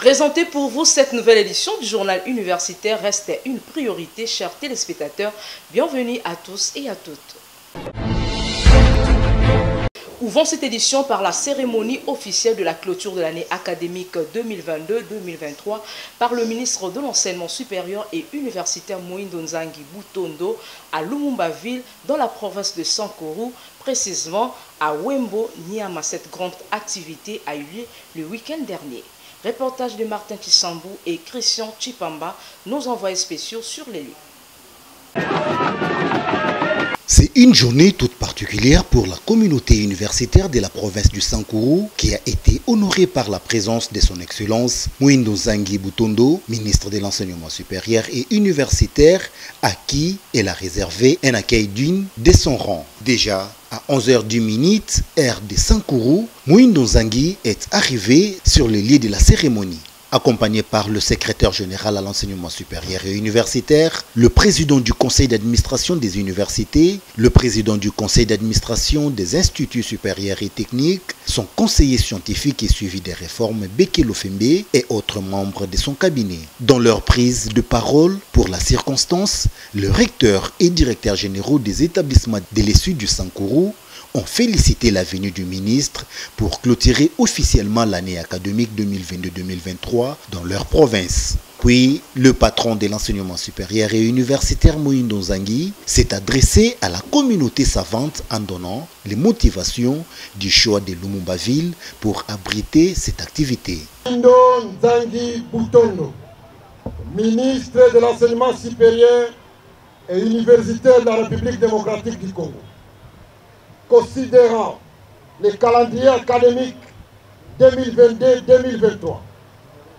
Présenter pour vous cette nouvelle édition du journal universitaire restait une priorité, chers téléspectateurs. Bienvenue à tous et à toutes. Ouvrons cette édition par la cérémonie officielle de la clôture de l'année académique 2022-2023 par le ministre de l'Enseignement supérieur et universitaire Moïndo Nzangi Butondo à Lumumba-Ville dans la province de Sankuru, précisément à Wembo Nyama. Cette grande activité a eu lieu le week-end dernier. Reportage de Martin Kisambou et Christian Chipamba, nos envoyés spéciaux sur les lieux. C'est une journée toute particulière pour la communauté universitaire de la province du Sankuru qui a été honorée par la présence de son Excellence Moïndo Nzangi Butondo, ministre de l'Enseignement supérieur et universitaire, à qui elle a réservé un accueil digne de son rang. Déjà, à 11h10, heure de Sankuru, Moïndo Nzangi est arrivé sur le lieu de la cérémonie. Accompagné par le secrétaire général à l'enseignement supérieur et universitaire, le président du conseil d'administration des universités, le président du conseil d'administration des instituts supérieurs et techniques, son conseiller scientifique et suivi des réformes Bekelo Fembe et autres membres de son cabinet. Dans leur prise de parole pour la circonstance, le recteur et directeur généraux des établissements de l'ESU du Sankuru ont félicité la venue du ministre pour clôturer officiellement l'année académique 2022-2023 dans leur province. Puis, le patron de l'enseignement supérieur et universitaire Moïndo Nzangi s'est adressé à la communauté savante en donnant les motivations du choix de Lumumba-Ville pour abriter cette activité. Moïndo Nzangi Butondo, ministre de l'enseignement supérieur et universitaire de la République démocratique du Congo. Considérant le calendrier académique 2022-2023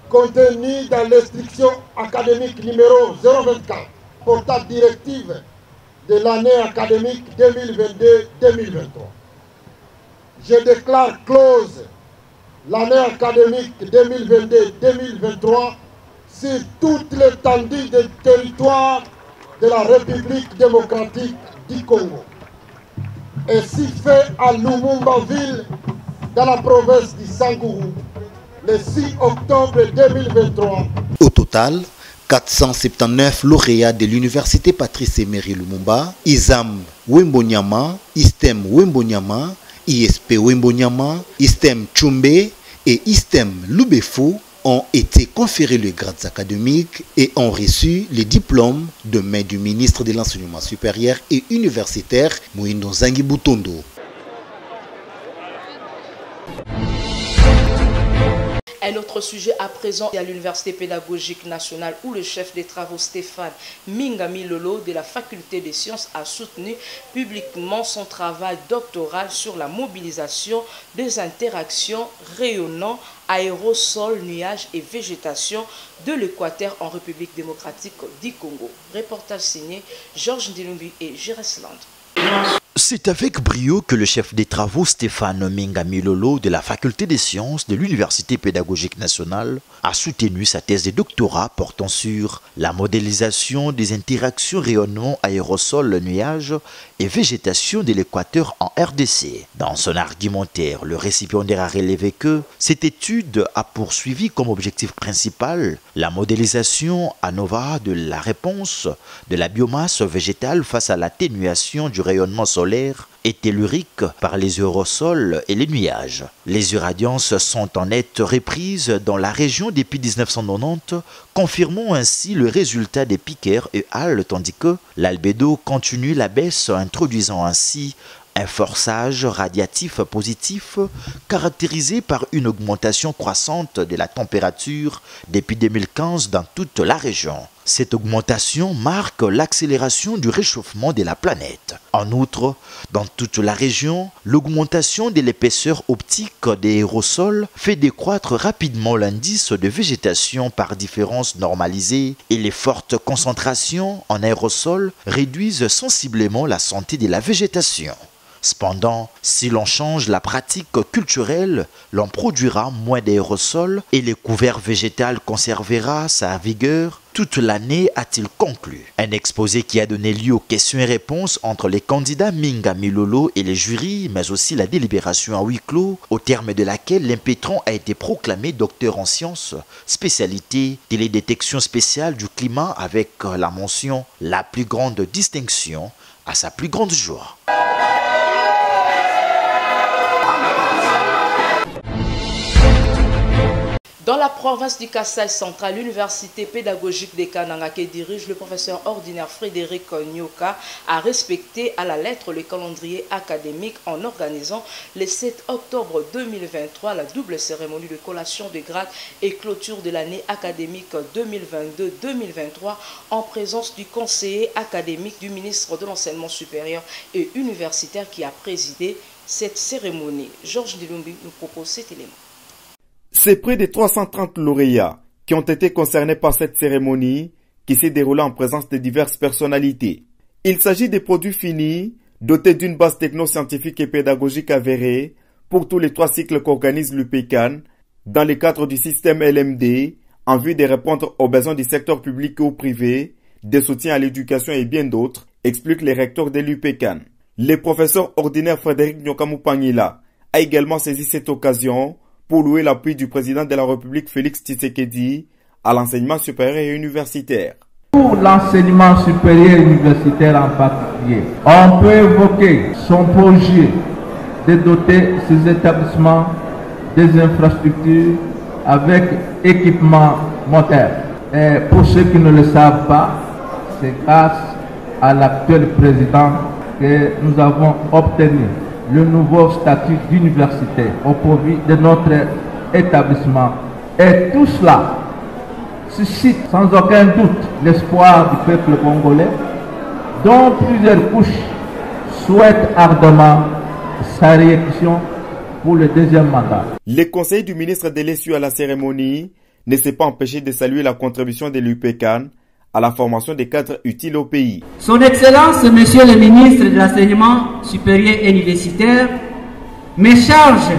contenu dans l'instruction académique numéro 024 portant directive de l'année académique 2022-2023. Je déclare close l'année académique 2022-2023 sur toute l'étendue des territoires de la République démocratique du Congo. Et si fait à Lumumba-Ville, dans la province du Sankuru, le 6 octobre 2023. Au total, 479 lauréats de l'université Patrice Emery Lumumba, ISAM Wembo Nyama, ISTEM Wembo Nyama, ISP Wembo Nyama, ISTEM Tchumbe et ISTEM Lubefo ont été conférés les grades académiques et ont reçu les diplômes de main du ministre de l'Enseignement supérieur et universitaire Moïndo Nzangi Butondo. Un autre sujet à présent à l'Université pédagogique nationale où le chef des travaux Stéphane Mingami Lolo de la faculté des sciences a soutenu publiquement son travail doctoral sur la mobilisation des interactions rayonnant aérosols, nuages et végétation de l'Équateur en République démocratique du Congo. Reportage signé Georges Ndilumbi et Jéresland. C'est avec brio que le chef des travaux Stéphane Mingami Lolo de la faculté des sciences de l'Université pédagogique nationale a soutenu sa thèse de doctorat portant sur la modélisation des interactions rayonnement aérosol, nuages et végétation de l'Équateur en RDC. Dans son argumentaire, le récipiendaire a relevé que cette étude a poursuivi comme objectif principal la modélisation à nova de la réponse de la biomasse végétale face à l'atténuation du rayonnement solaire et tellurique par les aérosols et les nuages. Les irradiances sont en nette reprise dans la région depuis 1990, confirmant ainsi le résultat des piqueurs et halles, tandis que l'albédo continue la baisse, introduisant ainsi un forçage radiatif positif caractérisé par une augmentation croissante de la température depuis 2015 dans toute la région. Cette augmentation marque l'accélération du réchauffement de la planète. En outre, dans toute la région, l'augmentation de l'épaisseur optique des aérosols fait décroître rapidement l'indice de végétation par différence normalisée et les fortes concentrations en aérosols réduisent sensiblement la santé de la végétation. Cependant, si l'on change la pratique culturelle, l'on produira moins d'aérosols et le couvert végétal conservera sa vigueur toute l'année, a-t-il conclu. Un exposé qui a donné lieu aux questions et réponses entre les candidats Minga Milolo et les jurys, mais aussi la délibération à huis clos, au terme de laquelle l'impétrant a été proclamé docteur en sciences, spécialité télédétection spéciale du climat avec la mention « La plus grande distinction à sa plus grande joie ». Dans la province du Kasaï central, l'université pédagogique des Kananga que dirige le professeur ordinaire Frédéric Nyoka a respecté à la lettre le calendrier académique en organisant le 7 octobre 2023 la double cérémonie de collation de grade et clôture de l'année académique 2022-2023 en présence du conseiller académique du ministre de l'Enseignement supérieur et universitaire qui a présidé cette cérémonie. Georges Dilumbi nous propose cet élément. C'est près de 330 lauréats qui ont été concernés par cette cérémonie qui s'est déroulée en présence de diverses personnalités. Il s'agit des produits finis dotés d'une base technoscientifique et pédagogique avérée pour tous les 3 cycles qu'organise l'UPECAN dans le cadre du système LMD en vue de répondre aux besoins du secteur public ou privé, des soutiens à l'éducation et bien d'autres, explique le recteur de l'UPECAN. Le professeur ordinaire Frédéric Nyoka Mupangila a également saisi cette occasion pour louer l'appui du président de la République Félix Tshisekedi à l'enseignement supérieur et universitaire. Pour l'enseignement supérieur et universitaire en particulier, on peut évoquer son projet de doter ces établissements des infrastructures avec équipements modernes. Et pour ceux qui ne le savent pas, c'est grâce à l'actuel président que nous avons obtenu le nouveau statut d'université au profit de notre établissement. Et tout cela suscite sans aucun doute l'espoir du peuple congolais, dont plusieurs couches souhaitent ardemment sa réélection pour le deuxième mandat. Les conseillers du ministre de l'ESU à la cérémonie ne s'est pas empêché de saluer la contribution de l'UPECAN à la formation des cadres utiles au pays. Son Excellence, Monsieur le ministre de l'Enseignement supérieur et universitaire, me charge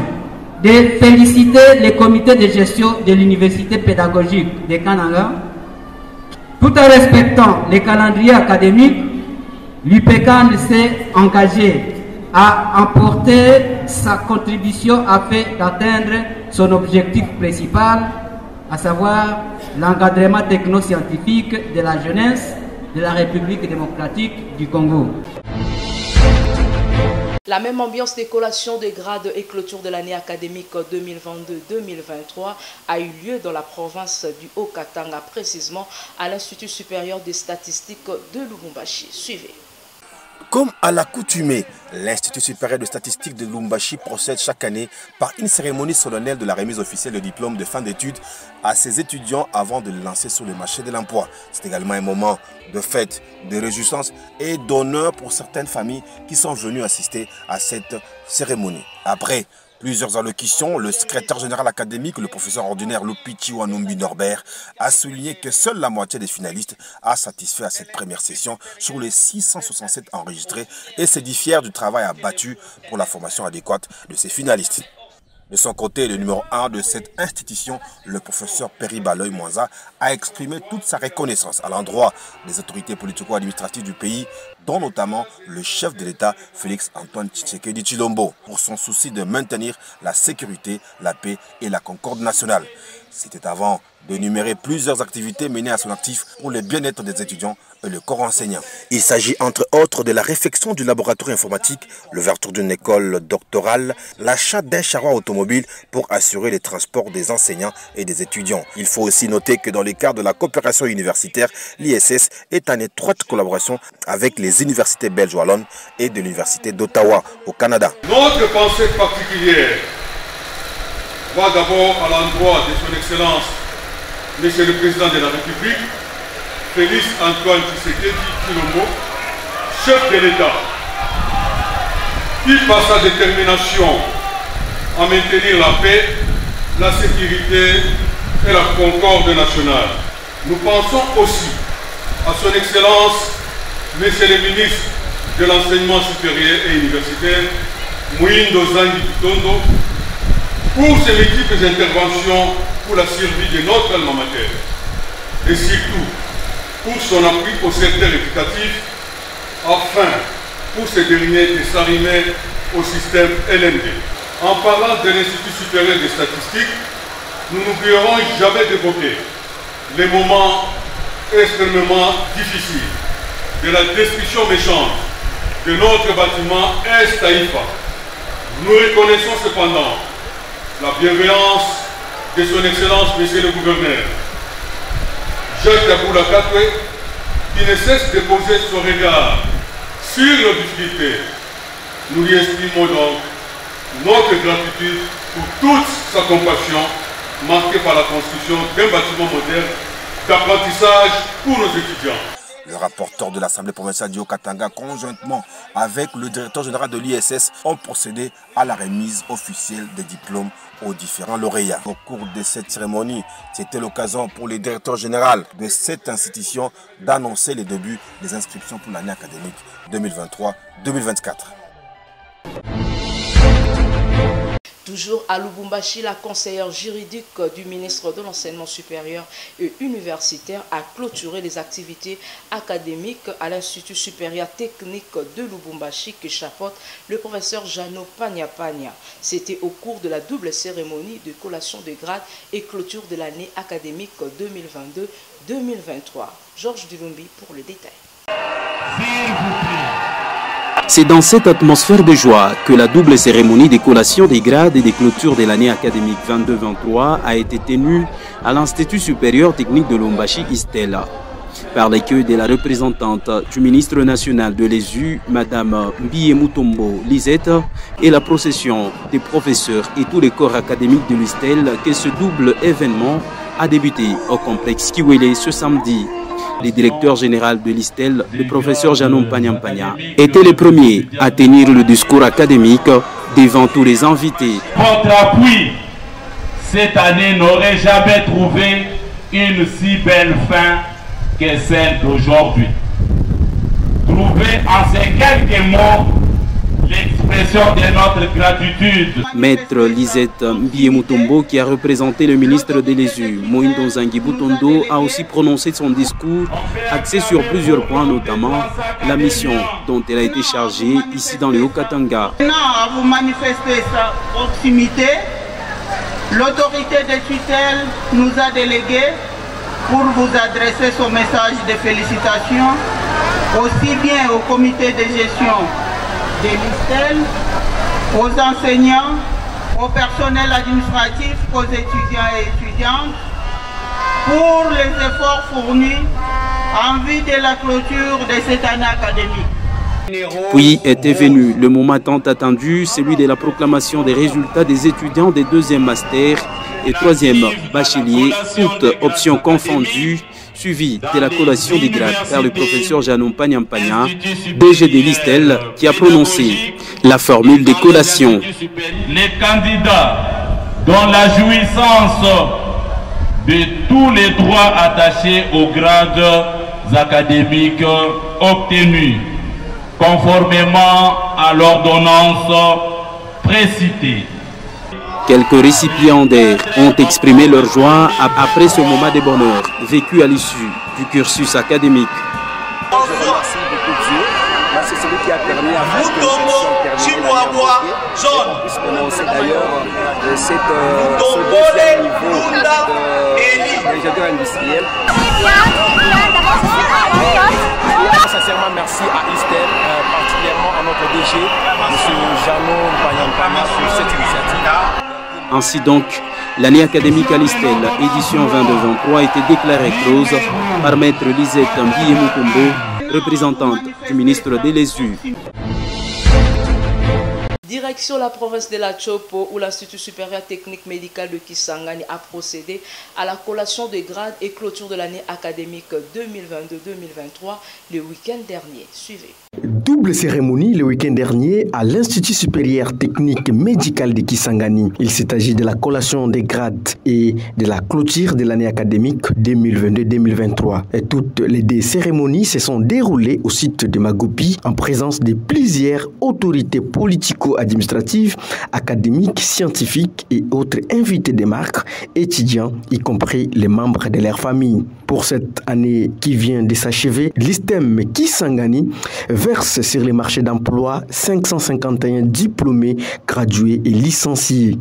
de féliciter le comité de gestion de l'université pédagogique de Kananga. Tout en respectant les calendriers académiques, l'UPECAN s'est engagé à apporter sa contribution afin d'atteindre son objectif principal, à savoir l'encadrement technoscientifique de la jeunesse de la République démocratique du Congo. La même ambiance des collations de grades et clôture de l'année académique 2022-2023 a eu lieu dans la province du Haut-Katanga, précisément à l'Institut supérieur des statistiques de Lubumbashi. Suivez. Comme à l'accoutumée, l'Institut supérieur de statistique de Lubumbashi procède chaque année par une cérémonie solennelle de la remise officielle de diplôme de fin d'études à ses étudiants avant de le lancer sur le marché de l'emploi. C'est également un moment de fête, de réjouissance et d'honneur pour certaines familles qui sont venues assister à cette cérémonie. Après plusieurs allocutions, le secrétaire général académique, le professeur ordinaire Lupichi Wanumbi Norbert, a souligné que seule la moitié des finalistes a satisfait à cette première session sur les 667 enregistrés et s'est dit fier du travail abattu pour la formation adéquate de ces finalistes. De son côté, le numéro 1 de cette institution, le professeur Perry Baloy Mwanza, a exprimé toute sa reconnaissance à l'endroit des autorités politico-administratives du pays, dont notamment le chef de l'État, Félix Antoine Tshisekedi Tshilombo, pour son souci de maintenir la sécurité, la paix et la concorde nationale. C'était avant d'énumérer plusieurs activités menées à son actif pour le bien-être des étudiants et le corps enseignant. Il s'agit entre autres de la réfection du laboratoire informatique, l'ouverture d'une école doctorale, l'achat d'un charroi automobile pour assurer les transports des enseignants et des étudiants. Il faut aussi noter que dans le cadre de la coopération universitaire, l'ISS est en étroite collaboration avec les universités belges wallonnes et de l'université d'Ottawa au Canada. Notre pensée particulière va d'abord à l'endroit de son Excellence, Monsieur le Président de la République, Félix Antoine Tshisekedi Tshilombo, chef de l'État, qui par sa détermination à maintenir la paix, la sécurité et la concorde nationale. Nous pensons aussi à son Excellence, Monsieur le Ministre de l'enseignement supérieur et universitaire, Muindo Zangi Butondo, pour ses multiples interventions pour la survie de notre alma mater, et surtout pour son appui au secteur éducatif, afin pour ces derniers de s'arrimer au système LMD. En parlant de l'Institut supérieur des statistiques, nous n'oublierons jamais d'évoquer les moments extrêmement difficiles de la destruction méchante de notre bâtiment Est-Taïfa. Nous reconnaissons cependant la bienveillance de son Excellence, Monsieur le Gouverneur, Jacques Aboula Katwe, qui ne cesse de poser son regard sur nos difficultés. Nous lui exprimons donc notre gratitude pour toute sa compassion marquée par la construction d'un bâtiment moderne d'apprentissage pour nos étudiants. Le rapporteur de l'Assemblée provinciale du Haut-Katanga, conjointement avec le directeur général de l'ISS, ont procédé à la remise officielle des diplômes aux différents lauréats. Au cours de cette cérémonie, c'était l'occasion pour le directeur général de cette institution d'annoncer les débuts des inscriptions pour l'année académique 2023-2024. Toujours à Lubumbashi, la conseillère juridique du ministre de l'Enseignement supérieur et universitaire a clôturé les activités académiques à l'Institut supérieur technique de Lubumbashi que chapeaute le professeur Jano Panya. C'était au cours de la double cérémonie de collation de grade et clôture de l'année académique 2022-2023. Georges Dulumbi pour le détail. C'est dans cette atmosphère de joie que la double cérémonie de collation des grades et de clôture de l'année académique 22-23 a été tenue à l'Institut supérieur technique de Lubumbashi Istela. Par l'accueil de la représentante du ministre national de l'ESU, Madame Mbiye Mutombo Lisette, et la procession des professeurs et tous les corps académiques de l'Istel, que ce double événement a débuté au complexe Kiwele ce samedi. Le directeur général de l'Istel, le professeur Jano Panya, était le premier à tenir le discours académique devant tous les invités. Votre appui cette année n'aurait jamais trouvé une si belle fin que celle d'aujourd'hui. Trouvez en ces quelques mots l'expression de notre gratitude. Maître Lisette Mbiye Mutombo, qui a représenté le ministre de l'ESU, Muindo Zangi Butondo, a aussi prononcé son discours axé sur plusieurs points, notamment la mission dont elle a été chargée ici dans le Haut-Katanga. Maintenant, à vous manifester sa proximité, l'autorité de tutelle nous a délégué pour vous adresser son message de félicitations, aussi bien au comité de gestion de l'Istel, aux enseignants, au personnel administratif, aux étudiants et étudiantes, pour les efforts fournis en vue de la clôture de cette année académique. Puis était venu le moment tant attendu, celui de la proclamation des résultats des étudiants des deuxième master et troisième bachelier, toutes options confondues, suivi de la collation des grades par le professeur Jano Panya, DG de l'Istel, qui a prononcé la formule de collation. Les candidats dont la jouissance de tous les droits attachés aux grades académiques obtenus, conformément à l'ordonnance précitée. Quelques récipiendaires ont exprimé leur joie après ce moment de bonheur vécu à l'issue du cursus académique. Je remercie beaucoup Dieu, c'est celui qui a permis à faire que nous puissions terminer l'année et qu'on puisse commencer d'ailleurs ce deuxième niveau d'ingénieur industriel. Sincèrement merci à Istel, particulièrement à notre DG, M. Jano Panya, pour cette initiative. Ainsi donc, l'année académique à l'Istel, édition 22-23, a été déclarée close par Maître Lisette Mbiye Mutombo, représentante du ministre de l'ESU. Direction la province de la Chopo, où l'Institut supérieur technique médical de Kisangani a procédé à la collation des grades et clôture de l'année académique 2022-2023 le week-end dernier. Suivez. Double cérémonie le week-end dernier à l'Institut supérieur technique médical de Kisangani. Il s'est agi de la collation des grades et de la clôture de l'année académique 2022-2023. Et toutes les deux cérémonies se sont déroulées au site de Magopi en présence de plusieurs autorités politico-administratives, académiques, scientifiques et autres invités des marques, étudiants, y compris les membres de leur famille. Pour cette année qui vient de s'achever, l'ISTEM Kisangani verse sur les marchés d'emploi 551 diplômés, gradués et licenciés.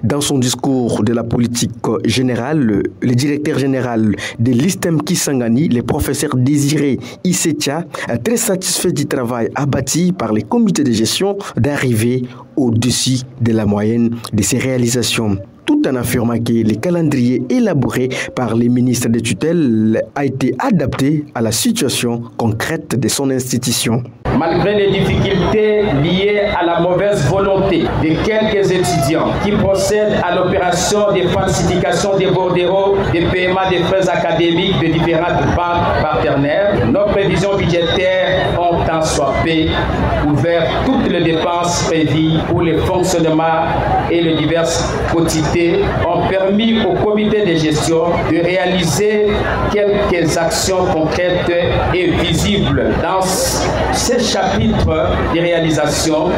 Dans son discours de la politique générale, le directeur général de l'ISTEM Kisangani, le professeur Désiré Issetia, est très satisfait du travail abattu par les comités de gestion d'arriver au-dessus de la moyenne de ses réalisations. Tout en affirmant que le calendrier élaboré par les ministres de tutelle a été adapté à la situation concrète de son institution. Malgré les difficultés liées à la mauvaise volonté de quelques étudiants qui procèdent à l'opération de falsification des bordereaux de paiement des frais académiques de différentes banques partenaires, nos prévisions budgétaires ont en soit peu ouvert toutes les dépenses prévues pour le fonctionnement et les diverses quotités ont permis au comité de gestion de réaliser quelques actions concrètes et visibles. Dans ces chapitres de réalisation,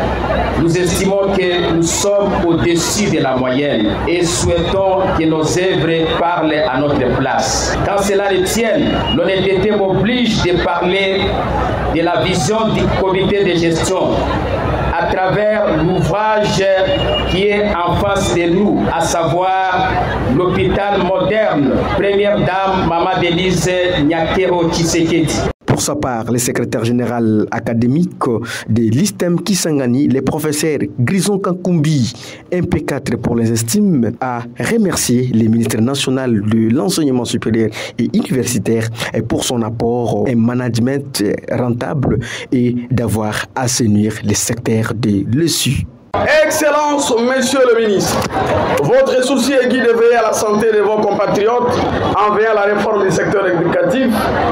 nous estimons que nous sommes au-dessus de la moyenne et souhaitons que nos œuvres parlent à notre place. Quand cela le tienne, l'honnêteté m'oblige de parler de la vision du comité de gestion à travers l'ouvrage qui est en face de nous, à savoir l'hôpital moderne, première dame Maman Denise Nyakero Tshisekedi. Pour sa part, le secrétaire général académique de l'ISTEM Kisangani, le professeur Grison Kankumbi, MP4 pour les estimes, a remercié le ministre national de l'enseignement supérieur et universitaire pour son apport à un management rentable et d'avoir assaini le secteur de l'ESU. Excellence, Monsieur le ministre, votre souci aigu de veiller à la santé de vos compatriotes en veillant à la réforme du secteur éducatif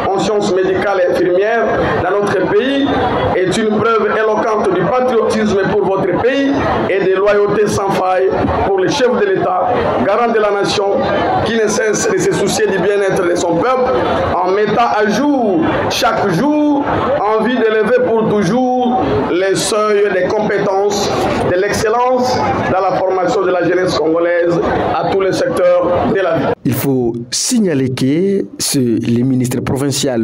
en sciences médicales et infirmières dans notre pays est une preuve éloquente du patriotisme pour votre pays et de loyauté sans faille pour le chef de l'État, garant de la nation, qui ne cesse de se soucier du bien-être de son peuple en mettant à jour chaque jour en vue d'élever pour toujours les seuils des compétences, de l'excellence dans la formation de la jeunesse congolaise à tous les secteurs de la vie. Il faut signaler que c'est le ministre provincial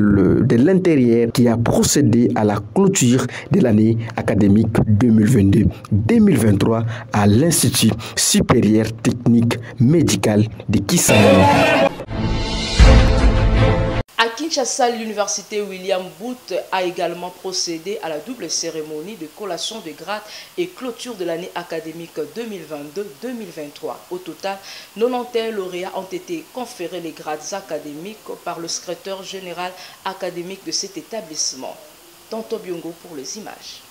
de l'Intérieur qui a procédé à la clôture de l'année académique 2022-2023 à l'Institut supérieur technique médical de Kisangani. À Kinshasa, l'université William Booth a également procédé à la double cérémonie de collation de grades et clôture de l'année académique 2022-2023. Au total, 91 lauréats ont été conférés les grades académiques par le secrétaire général académique de cet établissement. Tonto Biongo pour les images.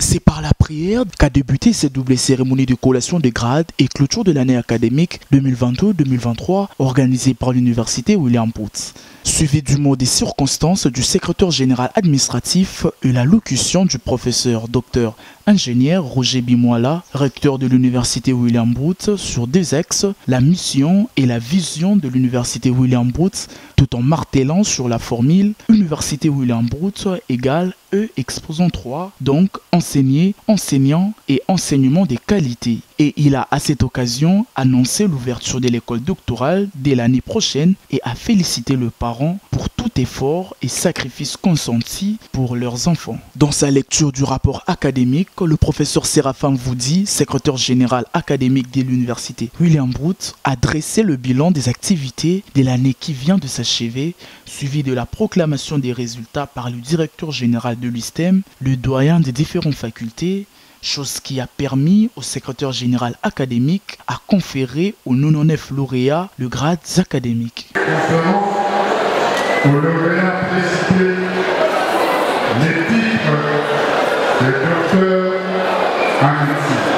C'est par la prière qu'a débuté cette double cérémonie de collation des grades et clôture de l'année académique 2022-2023 organisée par l'université William Booth. Suivi du mot des circonstances du secrétaire général administratif et la locution du professeur Dr ingénieur Roger Bimoala, recteur de l'université William Booth, sur deux axes, la mission et la vision de l'université William Booth, tout en martelant sur la formule Université William Booth égale E exposant 3, donc enseigner, enseignant et enseignement de qualité. Et il a à cette occasion annoncé l'ouverture de l'école doctorale dès l'année prochaine et a félicité le parent pour tout effort et sacrifice consenti pour leurs enfants. Dans sa lecture du rapport académique, le professeur Séraphin Voudi, secrétaire général académique de l'université William Booth, a dressé le bilan des activités de l'année qui vient de s'achever, suivi de la proclamation des résultats par le directeur général de l'ISTEM, le doyen des différentes facultés, chose qui a permis au secrétaire général académique à conférer aux 99 lauréats le grade académique. Aux lauréats précités, les titres de docteur en médecine.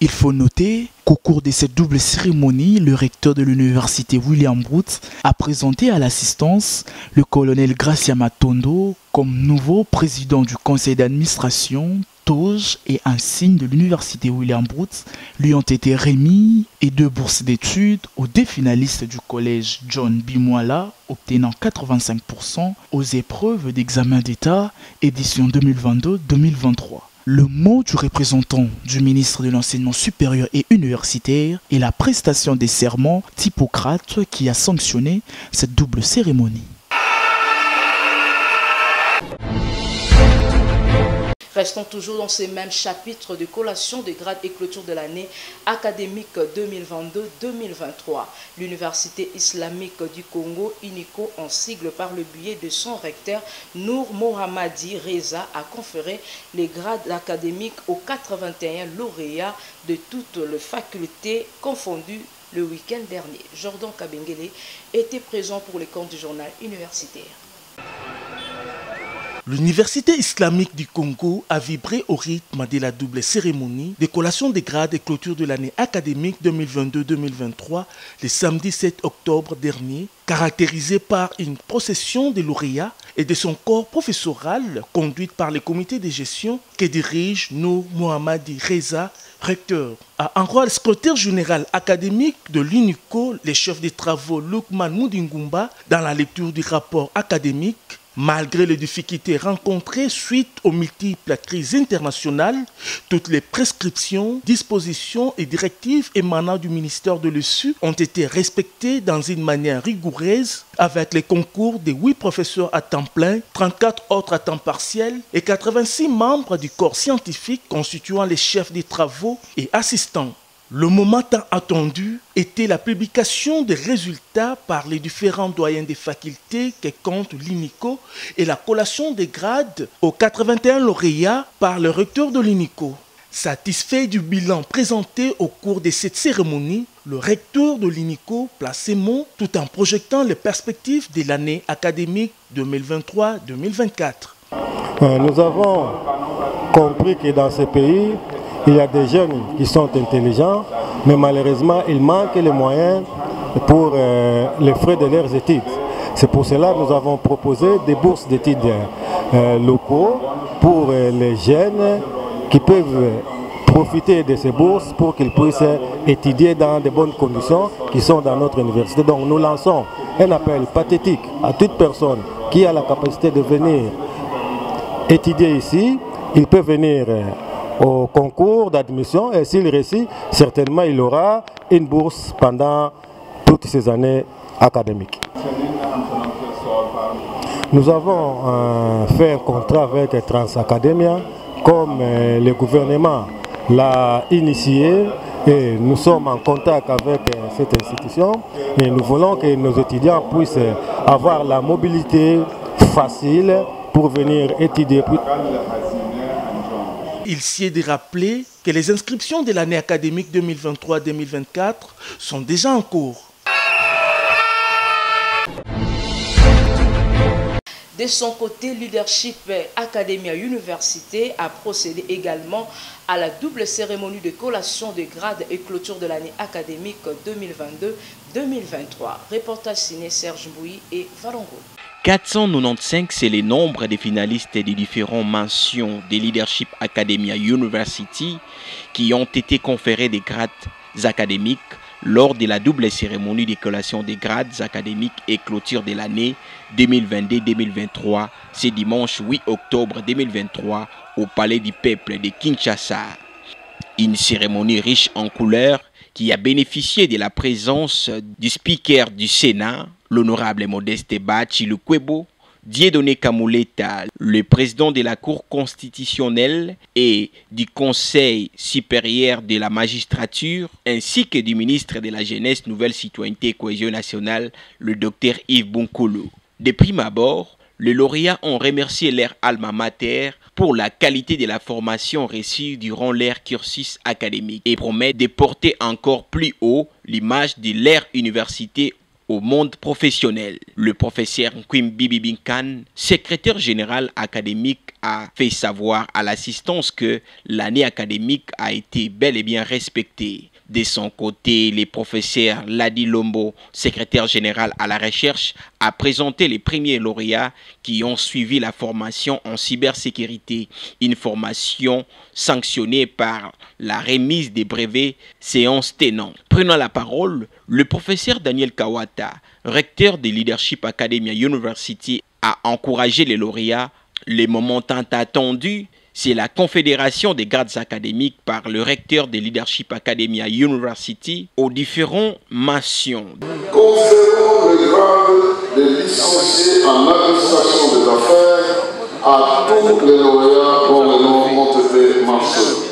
Il faut noter qu'au cours de cette double cérémonie, le recteur de l'université William Brooks a présenté à l'assistance le colonel Gracia Matondo comme nouveau président du conseil d'administration. Toge et un signe de l'université William Brooks lui ont été remis et 2 bourses d'études aux 2 finalistes du collège John Bimwala, obtenant 85% aux épreuves d'examen d'État édition 2022-2023. Le mot du représentant du ministre de l'Enseignement supérieur et universitaire est la prestation des serments d'Hippocrate qui a sanctionné cette double cérémonie. Restons toujours dans ces mêmes chapitres de collation des grades et clôture de l'année académique 2022-2023. L'Université islamique du Congo, UNICO, en sigle par le biais de son recteur Nour Mohammadi Reza, a conféré les grades académiques aux 81 lauréats de toutes les facultés confondues le week-end dernier. Jordan Kabengele était présent pour les comptes du journal universitaire. L'Université islamique du Congo a vibré au rythme de la double cérémonie de collation des grades et clôture de l'année académique 2022-2023 le samedi 7 octobre dernier, caractérisée par une procession des lauréats et de son corps professoral conduite par le comité de gestion que dirige Nour Mohammadi Reza, recteur. À un rôle secrétaire général académique de l'UNICO, le chef des travaux Lukman Moudingumba, dans la lecture du rapport académique, malgré les difficultés rencontrées suite aux multiples crises internationales, toutes les prescriptions, dispositions et directives émanant du ministère de l'ESU ont été respectées dans une manière rigoureuse avec les concours de 8 professeurs à temps plein, 34 autres à temps partiel et 86 membres du corps scientifique constituant les chefs des travaux et assistants. Le moment tant attendu était la publication des résultats par les différents doyens des facultés que compte l'UNICO et la collation des grades aux 81 lauréats par le recteur de l'UNICO. Satisfait du bilan présenté au cours de cette cérémonie, le recteur de l'UNICO place ses mots tout en projetant les perspectives de l'année académique 2023-2024. Nous avons compris que dans ce pays, il y a des jeunes qui sont intelligents, mais malheureusement, il manque les moyens pour les frais de leurs études. C'est pour cela que nous avons proposé des bourses d'études locaux pour les jeunes qui peuvent profiter de ces bourses pour qu'ils puissent étudier dans de bonnes conditions qui sont dans notre université. Donc nous lançons un appel pathétique à toute personne qui a la capacité de venir étudier ici. Il peut venir au concours d'admission et s'il réussit, certainement il aura une bourse pendant toutes ces années académiques. Nous avons fait un contrat avec Transacademia comme le gouvernement l'a initié et nous sommes en contact avec cette institution et nous voulons que nos étudiants puissent avoir la mobilité facile pour venir étudier. Il s'y est de rappeler que les inscriptions de l'année académique 2023-2024 sont déjà en cours. De son côté, Leadership Academia Université a procédé également à la double cérémonie de collation de grades et clôture de l'année académique 2022-2023. Reportage signé Serge Mbouy et Varongo. 495, c'est le nombre des finalistes des différentes mentions de Leadership Academia University qui ont été conférés des grades académiques lors de la double cérémonie de collation des grades académiques et clôture de l'année 2022-2023, ce dimanche 8 octobre 2023 au Palais du Peuple de Kinshasa. Une cérémonie riche en couleurs qui a bénéficié de la présence du speaker du Sénat, l'honorable Modeste Bachi Lukwebo, Dieudonné Kamuleta, le président de la Cour constitutionnelle et du Conseil supérieur de la magistrature, ainsi que du ministre de la Jeunesse, Nouvelle Citoyenneté et Cohésion nationale, le docteur Yves Bonkolo. De prime abord, les lauréats ont remercié leur alma mater pour la qualité de la formation reçue durant leur cursus académique et promettent de porter encore plus haut l'image de leur université au monde professionnel. Le professeur Nkwim Bibi Binkan, secrétaire général académique a fait savoir à l'assistance que l'année académique a été bel et bien respectée. De son côté, le professeur Ladi Lombo, secrétaire général à la recherche, a présenté les premiers lauréats qui ont suivi la formation en cybersécurité, une formation sanctionnée par la remise des brevets séance tenant. Prenant la parole, le professeur Daniel Kawata, recteur de Leadership Academia University, a encouragé les lauréats. Le moment tant attendu, c'est la confédération des grades académiques par le recteur de Leadership Academia University aux différentes mentions. Conférons le grade de licencié en administration des affaires à tous les lauréats dont les noms ont été mentionnés.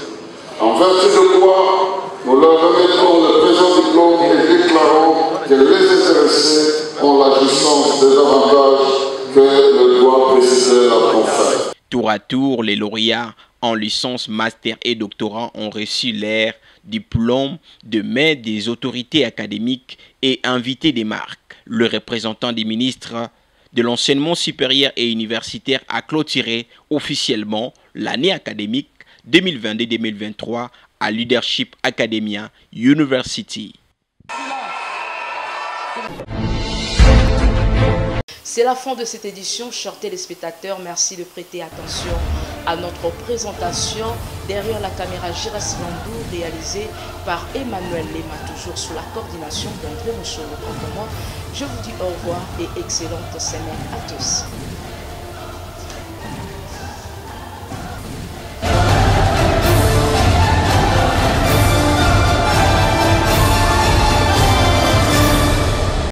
En vertu de quoi, nous leur remettons le présent diplôme et déclarons que les intéressés ont la jouissance des avantages que le droit précisé leur confère. Tour à tour, les lauréats en licence, master et doctorat ont reçu leur diplôme de main des autorités académiques et invités des marques. Le représentant des ministres de l'enseignement supérieur et universitaire a clôturé officiellement l'année académique 2022-2023 à Leadership Academia University. C'est la fin de cette édition, chers téléspectateurs. Merci de prêter attention à notre présentation. Derrière la caméra, Giras Landou, réalisée par Emmanuel Lema, toujours sous la coordination d'André Moucholo. Quant à moi, je vous dis au revoir et excellente semaine à tous.